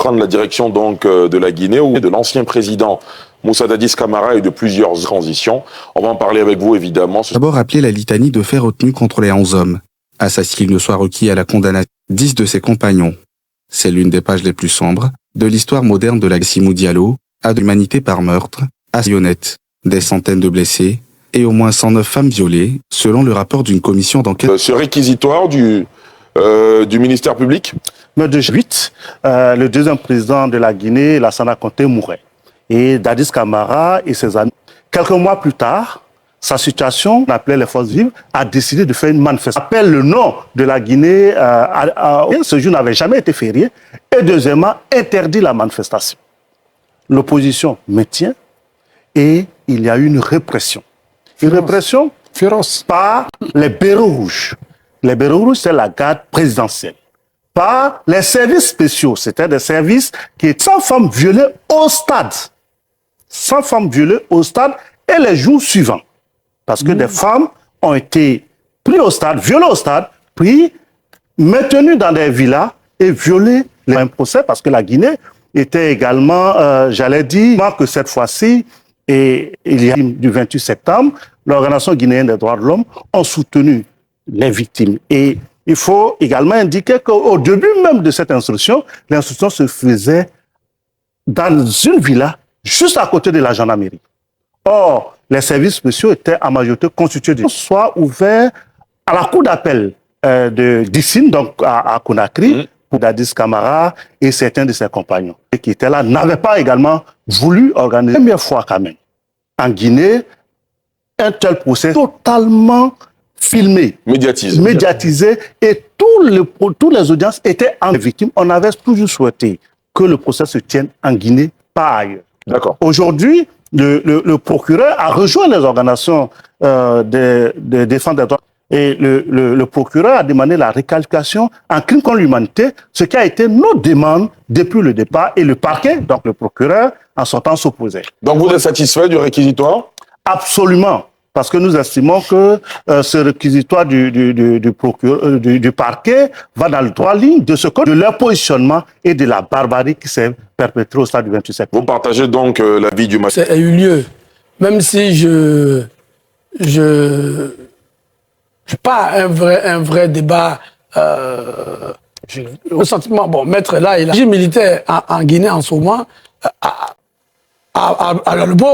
prendre la direction donc de la Guinée, ou de l'ancien président Moussa Dadis Camara et de plusieurs transitions. On va en parler avec vous, évidemment. D'abord, rappeler la litanie de faits retenus contre les 11 hommes. Assassinés qu'il ne soit requis à la condamnation 10 de ses compagnons. C'est l'une des pages les plus sombres de l'histoire moderne de la Simou Diallo, à de l'humanité par meurtre, à Sionette, des centaines de blessés et au moins 109 femmes violées, selon le rapport d'une commission d'enquête. Ce réquisitoire du ministère public? Mais de 8, le deuxième président de la Guinée, Lassana Conté, mourait. Et Dadis Camara et ses amis, quelques mois plus tard, sa situation, on appelait les forces vives, a décidé de faire une manifestation. Appelle le nom de la Guinée, ce jour n'avait jamais été férié, et deuxièmement, interdit la manifestation. L'opposition maintient et il y a eu une répression. Une répression féroce par les Bérets rouges. Les Bérets rouges, c'est la garde présidentielle. Par les services spéciaux, c'était des services qui étaient 100 femmes violées au stade. 100 femmes violées au stade et les jours suivants. Parce que des femmes ont été prises au stade, violées au stade, puis maintenues dans des villas et violées. Un procès parce que la Guinée était également, j'allais dire, que cette fois-ci, et il y a du 28 septembre, l'Organisation guinéenne des droits de l'homme ont soutenu les victimes. Et il faut également indiquer qu'au début même de cette instruction, l'instruction se faisait dans une villa juste à côté de la gendarmerie. Or, les services spéciaux étaient en majorité constitués de soit ouverts à la cour d'appel de Dissine, donc à Conakry, pour Dadis Camara et certains de ses compagnons qui étaient là, n'avaient pas également voulu organiser la première fois quand même en Guinée un tel procès totalement filmé, médiatisé et tous les audiences étaient en victime. On avait toujours souhaité que le procès se tienne en Guinée, pas ailleurs. D'accord. Aujourd'hui, le procureur a rejoint les organisations de défense des droits. Et le procureur a demandé la réqualification en crime contre l'humanité, ce qui a été notre demande depuis le départ. Et le parquet, donc le procureur, en son temps s'opposait. Donc vous êtes satisfait du réquisitoire? Absolument. Parce que nous estimons que ce réquisitoire du parquet va dans le droit ligne de ce de leur positionnement et de la barbarie qui s'est perpétrée au stade du 28 septembre. Vous partagez donc l'avis du Ça a eu lieu, même si pas un vrai débat. Le sentiment, bon, maître là, le régime militaire en Guinée en ce moment a le beau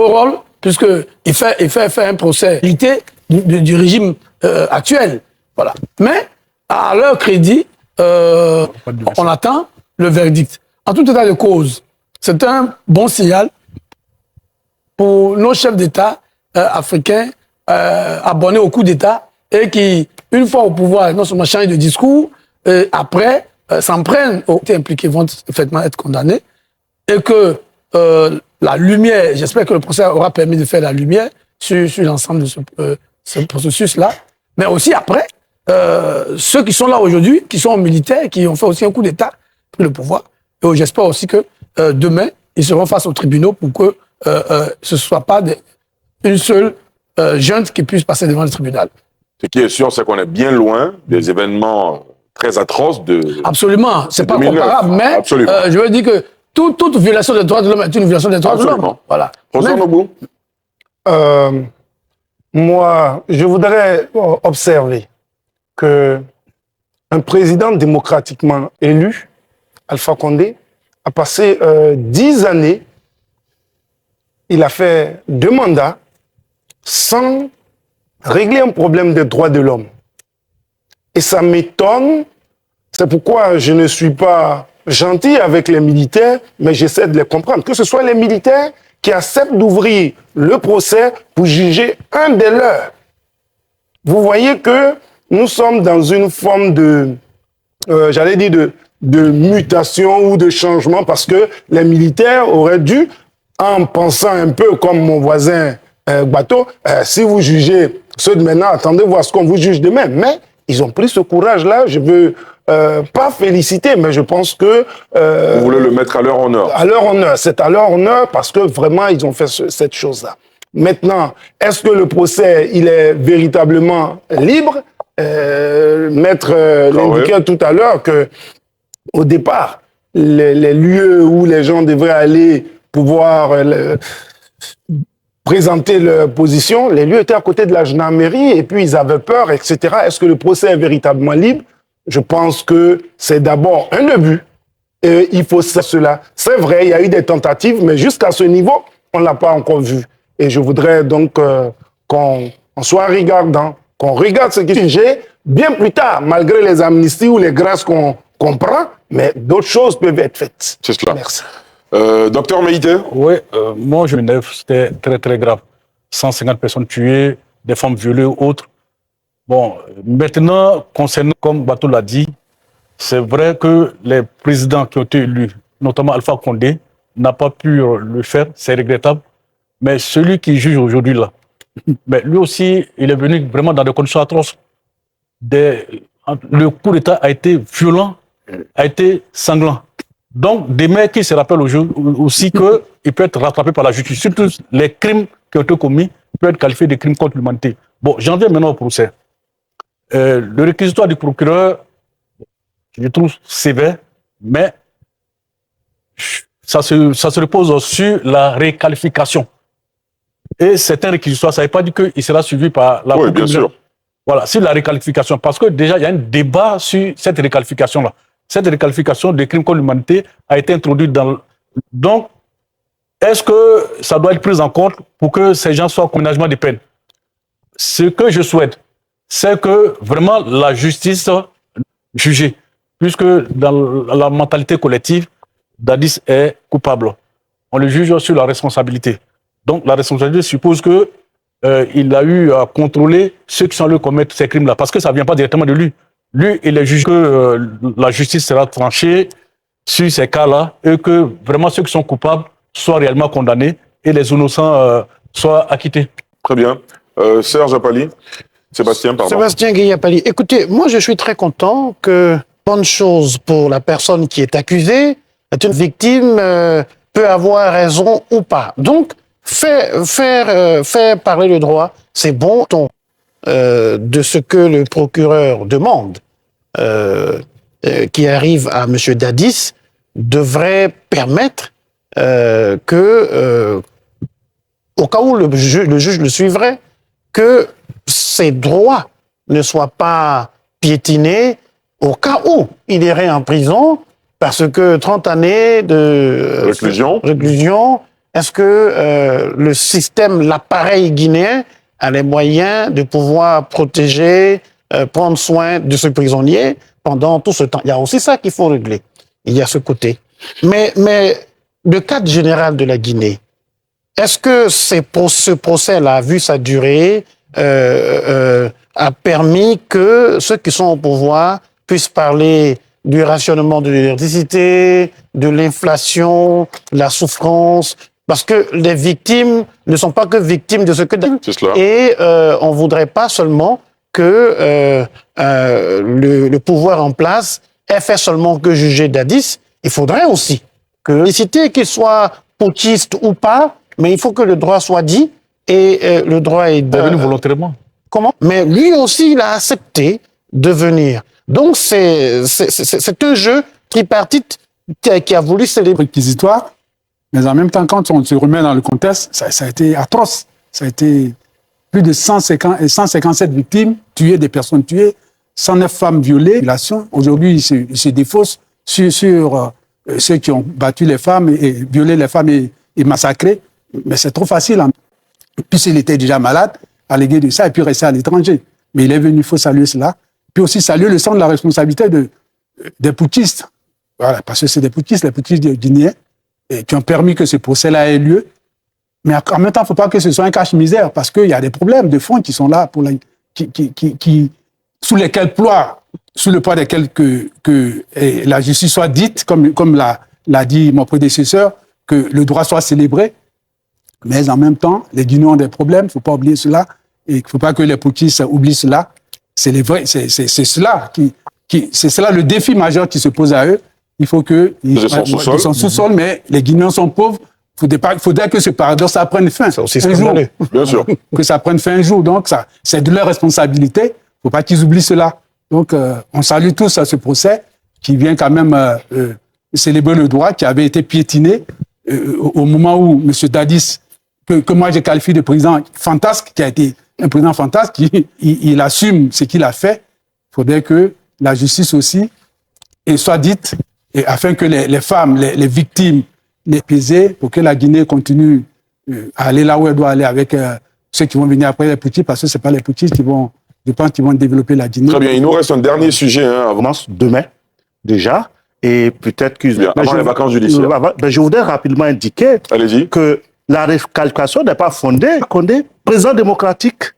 rôle, puisqu'il fait un procès du régime actuel. Voilà. Mais, à leur crédit, on attend le verdict. En tout état de cause, c'est un bon signal pour nos chefs d'État africains abonnés au coup d'État et qui, une fois au pouvoir, non seulement changent de discours, après s'en prennent aux impliqués, vont effectivement être condamnés, et que la lumière, j'espère que le procès aura permis de faire la lumière sur l'ensemble de ce processus-là, mais aussi après, ceux qui sont là aujourd'hui, qui sont militaires, qui ont fait aussi un coup d'État, pris le pouvoir, et j'espère aussi que demain, ils seront face aux tribunaux pour que ce ne soit pas une seule junte qui puisse passer devant le tribunal. Ce qui est sûr, c'est qu'on est bien loin des événements très atroces de... Absolument, c'est pas comparable, mais je veux dire que toute violation des droits de l'homme est une violation des droits de l'homme. Voilà. Professeur Nobou? Moi, je voudrais observer que un président démocratiquement élu, Alpha Condé, a passé 10 années, il a fait 2 mandats sans régler un problème des droits de l'homme. Et ça m'étonne, c'est pourquoi je ne suis pas gentil avec les militaires, mais j'essaie de les comprendre. Que ce soit les militaires qui acceptent d'ouvrir le procès pour juger un des leurs. Vous voyez que nous sommes dans une forme de, j'allais dire, de mutation ou de changement, parce que les militaires auraient dû, en pensant un peu comme mon voisin Bateau, si vous jugez ceux de maintenant, attendez voir ce qu'on vous juge demain. Mais ils ont pris ce courage-là. Je veux pas féliciter, mais je pense que... vous voulez le mettre à leur honneur? À leur honneur. C'est à leur honneur parce que vraiment, ils ont fait cette chose-là. Maintenant, est-ce que le procès, il est véritablement libre? Maître l'indiquait tout à l'heure que, au départ, les lieux où les gens devraient aller pouvoir présenter leur position, les lieux étaient à côté de la gendarmerie et puis ils avaient peur, etc. Est-ce que le procès est véritablement libre? Je pense que c'est d'abord un début. Et il faut cela. C'est vrai, il y a eu des tentatives, mais jusqu'à ce niveau, on ne l'a pas encore vu. Et je voudrais donc qu'on soit regardant, qu'on regarde ce qui est sujet bien plus tard, malgré les amnisties ou les grâces qu'on prend, mais d'autres choses peuvent être faites. C'est cela. Merci. Docteur Meïté? Oui, moi je m'énerve, c'était très très grave. 150 personnes tuées, des femmes violées ou autres. Bon, maintenant, concernant, comme Bato l'a dit, c'est vrai que les présidents qui ont été élus, notamment Alpha Condé, n'a pas pu le faire, c'est regrettable. Mais celui qui juge aujourd'hui là, mais lui aussi, il est venu vraiment dans des conditions atroces. Le coup d'État a été violent, a été sanglant. Donc, des mecs qui se rappellent aussi qu'il peut être rattrapé par la justice. Surtout les crimes qui ont été commis peuvent être qualifiés de crimes contre l'humanité. Bon, j'en viens maintenant au procès. Le réquisitoire du procureur, je trouve sévère, mais ça se repose sur la réqualification. Et c'est un réquisitoire, ça ne veut pas dire qu'il sera suivi par la Oui, bien sûr. Voilà, sur la réqualification. Parce que déjà, il y a un débat sur cette réqualification-là. Cette réqualification des crimes contre l'humanité a été introduite dans... Donc, est-ce que ça doit être pris en compte pour que ces gens soient en aménagement des peines? Ce que je souhaite, c'est que vraiment la justice juge, puisque dans la mentalité collective, Dadis est coupable. On le juge sur la responsabilité. Donc la responsabilité suppose que il a eu à contrôler ceux qui sont allés commettre ces crimes-là, parce que ça ne vient pas directement de lui. Lui, il est jugé que la justice sera tranchée sur ces cas-là et que vraiment ceux qui sont coupables soient réellement condamnés et les innocents soient acquittés. Très bien. Serge Apali? Sébastien, pardon. Sébastien Guillapali. Écoutez, moi je suis très content que, bonne chose pour la personne qui est accusée, une victime peut avoir raison ou pas. Donc, faire parler le droit, c'est bon de ce que le procureur demande, qui arrive à M. Dadis, devrait permettre que, au cas où le juge le suivrait, que ses droits ne soient pas piétinés au cas où il irait en prison, parce que 30 années de réclusion, est-ce que le système, l'appareil guinéen a les moyens de pouvoir protéger, prendre soin de ce prisonnier pendant tout ce temps? Il y a aussi ça qu'il faut régler. Il y a ce côté. Mais le cadre général de la Guinée, est-ce que ce procès-là, vu sa durée, a permis que ceux qui sont au pouvoir puissent parler du rationnement de l'électricité, de l'inflation, la souffrance, parce que les victimes ne sont pas que victimes de ce que... C'est cela. Et on ne voudrait pas seulement que le pouvoir en place ait fait seulement que juger Dadis. Il faudrait aussi que, qu'il soit putschiste ou pas, mais il faut que le droit soit dit. Et le droit est venu volontairement. Comment? Mais lui aussi, il a accepté de venir. Donc, c'est un jeu tripartite qui a voulu célébrer. Réquisitoire, mais en même temps, quand on se remet dans le contexte, ça a été atroce. Ça a été plus de 157 victimes tuées, des personnes tuées, 109 femmes violées. Aujourd'hui, il se défausse sur ceux qui ont battu les femmes et violé les femmes et massacré. Mais c'est trop facile. Puisqu'il était déjà malade, allégué de ça, et puis resté à l'étranger. Mais il est venu, il faut saluer cela. Puis aussi saluer le sens de la responsabilité des putschistes. Voilà, parce que c'est des putschistes, les putschistes guinéens, qui ont permis que ce procès-là ait lieu. Mais en même temps, il ne faut pas que ce soit un cache-misère, parce qu'il y a des problèmes de fond qui sont là, sous lesquels ploie, sous le poids desquels que la justice soit dite, comme l'a dit mon prédécesseur, que le droit soit célébré. Mais en même temps, les Guinéens ont des problèmes, il ne faut pas oublier cela, et il ne faut pas que les putschistes oublient cela. C'est cela c'est cela le défi majeur qui se pose à eux. Il faut qu'ils sont sous-sol, mais les Guinéens sont pauvres. Il faudrait que ce paradoxe prenne fin. C'est aussi scandaleux. Bien sûr. Que ça prenne fin un jour. Donc, c'est de leur responsabilité. Il ne faut pas qu'ils oublient cela. Donc, on salue tous ce procès qui vient quand même célébrer le droit qui avait été piétiné au moment où M. Dadis, que moi je qualifie de président fantasque, qui a été un président fantasque, il assume ce qu'il a fait. Il faudrait que la justice aussi soit dite, afin que les femmes, les victimes, les pesées, pour que la Guinée continue à aller là où elle doit aller avec ceux qui vont venir après les petits, parce que ce n'est pas les petits qui vont, je pense, qui vont développer la Guinée. Très bien, il nous reste un dernier sujet avant. Commence demain, déjà, et peut-être que... Avant les vacances judiciaires. Je voudrais rapidement indiquer Allez-y. que la réqualification n'est pas fondée. Condé, président démocratique,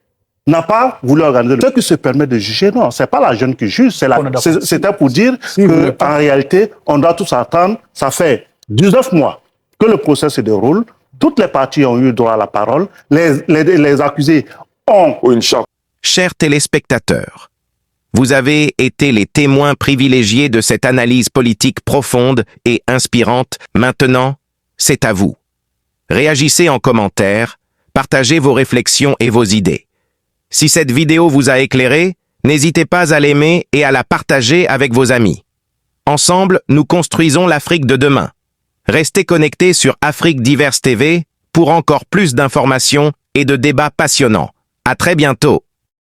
n'a pas voulu organiser. Ce qui se permet de juger, non, c'est pas la jeune qui juge, c'était pour dire qu'en réalité, on doit tous attendre. Ça fait 19 mois que le procès se déroule. Toutes les parties ont eu droit à la parole. Les accusés ont une charte. Chers téléspectateurs, vous avez été les témoins privilégiés de cette analyse politique profonde et inspirante. Maintenant, c'est à vous. Réagissez en commentaire, partagez vos réflexions et vos idées. Si cette vidéo vous a éclairé, n'hésitez pas à l'aimer et à la partager avec vos amis. Ensemble, nous construisons l'Afrique de demain. Restez connectés sur Afrique Diverse TV pour encore plus d'informations et de débats passionnants. À très bientôt.